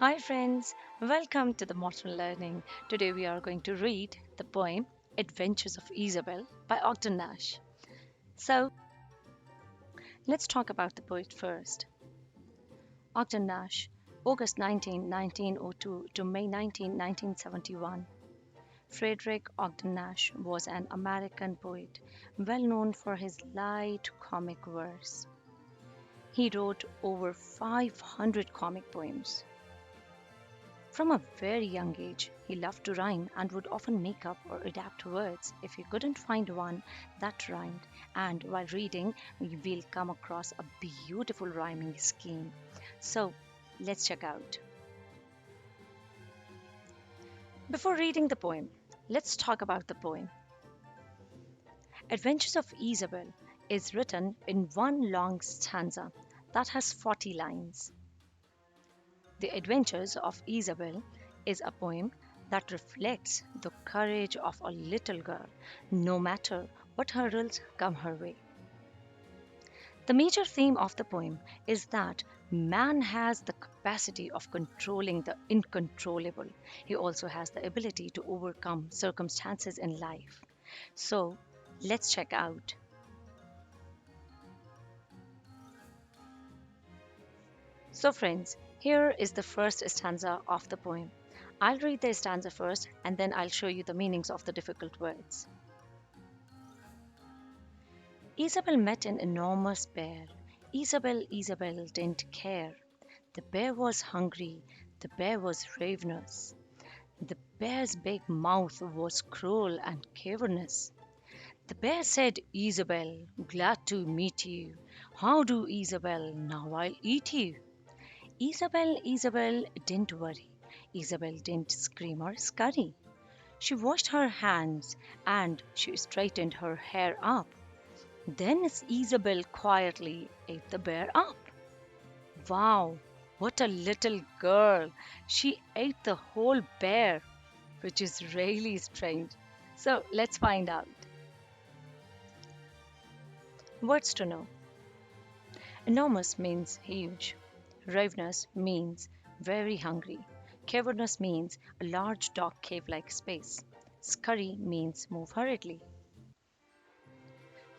Hi, friends. Welcome to the Modern Learning. Today we are going to read the poem Adventures of Isabel by Ogden Nash. So, let's talk about the poet first. Ogden Nash, August 19, 1902 to May 19, 1971. Frederick Ogden Nash was an American poet, well known for his light comic verse. He wrote over 500 comic poems. From a very young age, he loved to rhyme and would often make up or adapt words if he couldn't find one that rhymed. And while reading, we will come across a beautiful rhyming scheme. So let's check out. Before reading the poem, let's talk about the poem. Adventures of Isabel is written in one long stanza that has 40 lines. The Adventures of Isabel is a poem that reflects the courage of a little girl, no matter what hurdles come her way. The major theme of the poem is that man has the capacity of controlling the uncontrollable. He also has the ability to overcome circumstances in life. So, let's check out. So, friends, here is the first stanza of the poem. I'll read the stanza first and then I'll show you the meanings of the difficult words. Isabel met an enormous bear. Isabel didn't care. The bear was hungry. The bear was ravenous. The bear's big mouth was cruel and cavernous. The bear said, Isabel, glad to meet you. How do, Isabel? Now I'll eat you. Isabel didn't worry. Isabel didn't scream or scurry. She washed her hands and she straightened her hair up. Then Isabel quietly ate the bear up. Wow, what a little girl! She ate the whole bear, which is really strange. So let's find out. Words to know. Enormous means huge. Ravenous means very hungry. Cavernous means a large dark cave like space. Scurry means move hurriedly.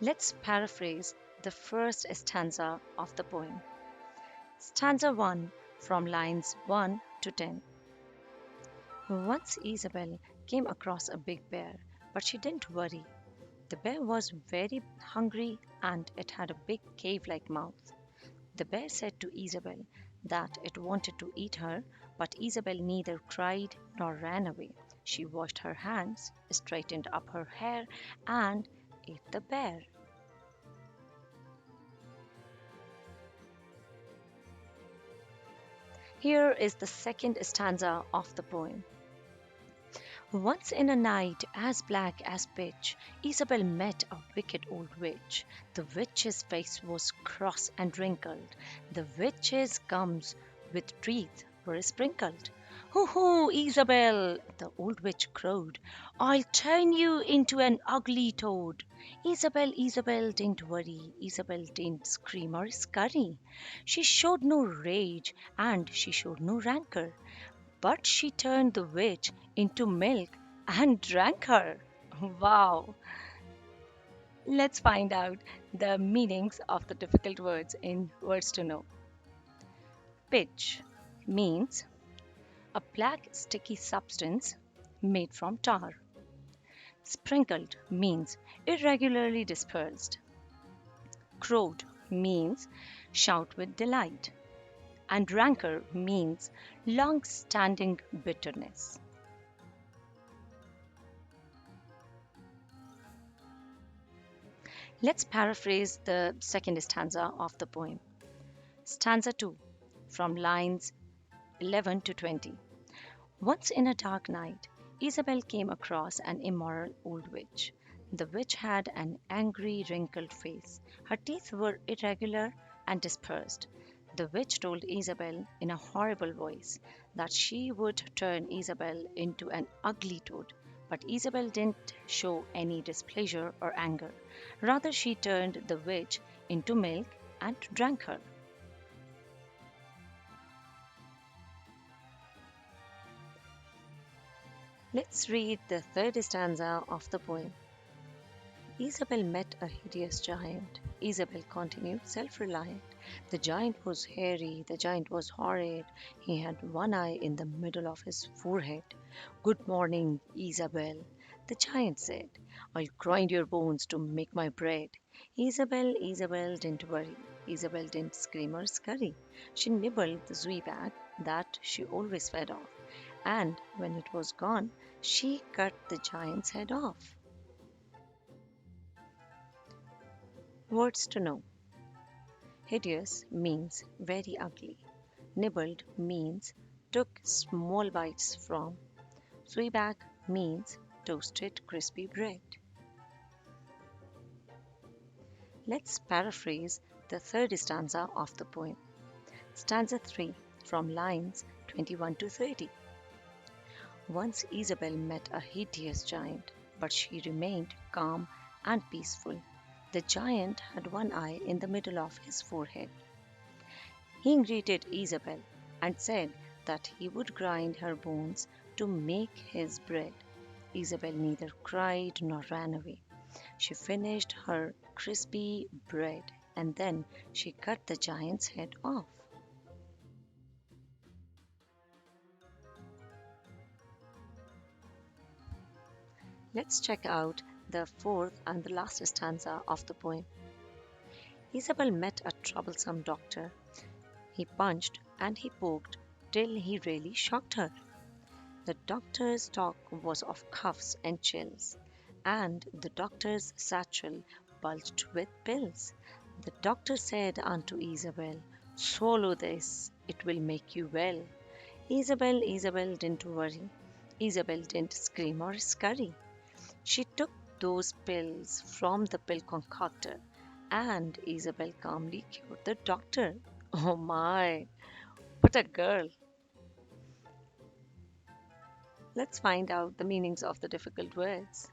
Let's paraphrase the first stanza of the poem. Stanza 1 from lines 1 to 10. Once Isabel came across a big bear, but she didn't worry. The bear was very hungry and it had a big cave like mouth. The bear said to Isabel that it wanted to eat her, but Isabel neither cried nor ran away. She washed her hands, straightened up her hair, and ate the bear. Here is the second stanza of the poem. Once in a night as black as pitch, Isabel met a wicked old witch. The witch's face was cross and wrinkled. The witch's gums with teeth were sprinkled. Hoo hoo, Isabel, the old witch crowed. I'll turn you into an ugly toad. Isabel didn't worry. Isabel didn't scream or scurry. She showed no rage and she showed no rancor. But she turned the witch into milk and drank her. Wow! Let's find out the meanings of the difficult words in Words to Know. Pitch means a black sticky substance made from tar. Sprinkled means irregularly dispersed. Crowed means shout with delight. And rancor means long standing bitterness. Let's paraphrase the second stanza of the poem. Stanza 2 from lines 11 to 20. Once in a dark night, Isabel came across an immoral old witch. The witch had an angry, wrinkled face. Her teeth were irregular and dispersed. The witch told Isabel in a horrible voice that she would turn Isabel into an ugly toad, but Isabel didn't show any displeasure or anger. Rather, she turned the witch into milk and drank her. Let's read the third stanza of the poem. Isabel met a hideous giant. Isabel continued, self reliant. The giant was hairy, the giant was horrid. He had one eye in the middle of his forehead. Good morning, Isabel, the giant said. I'll grind your bones to make my bread. Isabel didn't worry. Isabel didn't scream or scurry. She nibbled the sweetback that she always fed off, and when it was gone, she cut the giant's head off. Words to know. Hideous means very ugly. Nibbled means took small bites from. Sweetback means toasted crispy bread. Let's paraphrase the third stanza of the poem. Stanza 3 from lines 21 to 30. Once Isabel met a hideous giant, but she remained calm and peaceful. The giant had one eye in the middle of his forehead. He greeted Isabel and said that he would grind her bones to make his bread. Isabel neither cried nor ran away. She finished her crispy bread and then she cut the giant's head off. Let's check out the fourth and the last stanza of the poem. Isabel met a troublesome doctor. He punched and he poked till he really shocked her. The doctor's talk was of cuffs and chills, and the doctor's satchel bulged with pills. The doctor said unto Isabel, swallow this, it will make you well. Isabel didn't worry. Isabel didn't scream or scurry. She took those pills from the pill concoctor, and Isabel calmly cured the doctor. Oh my, what a girl! Let's find out the meanings of the difficult words.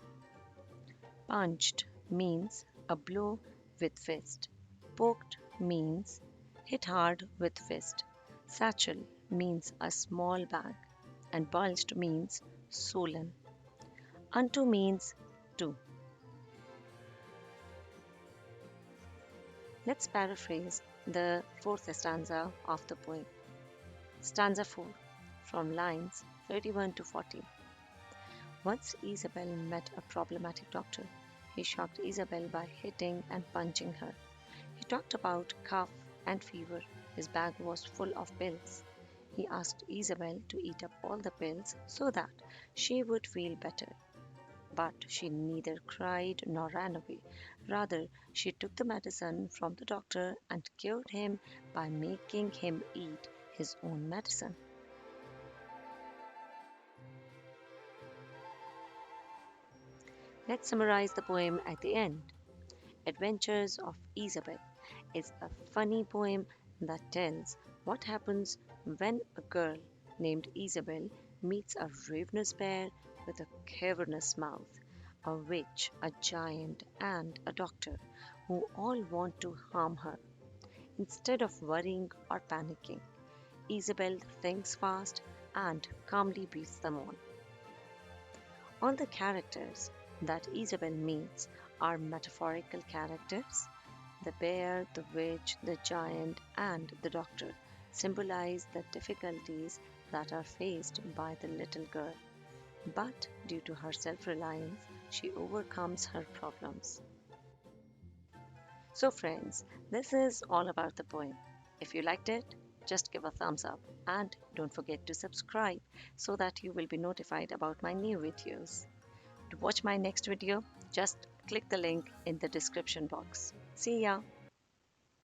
Punched means a blow with fist. Poked means hit hard with fist. Satchel means a small bag. And bulged means swollen. Unto means to. Let's paraphrase the fourth stanza of the poem. Stanza 4 from lines 31 to 40. Once Isabel met a problematic doctor. He shocked Isabel by hitting and punching her. He talked about cough and fever. His bag was full of pills. He asked Isabel to eat up all the pills so that she would feel better. But she neither cried nor ran away. Rather, she took the medicine from the doctor and cured him by making him eat his own medicine. Let's summarize the poem at the end. Adventures of Isabel is a funny poem that tells what happens when a girl named Isabel meets a ravenous bear with a cavernous mouth, a witch, a giant, and a doctor who all want to harm her. Instead of worrying or panicking, Isabel thinks fast and calmly beats them all. All the characters that Isabel meets are metaphorical characters. The bear, the witch, the giant, and the doctor symbolize the difficulties that are faced by the little girl. But due to her self reliance, she overcomes her problems. So, friends, this is all about the poem. If you liked it, just give a thumbs up and don't forget to subscribe so that you will be notified about my new videos. To watch my next video, just click the link in the description box. See ya!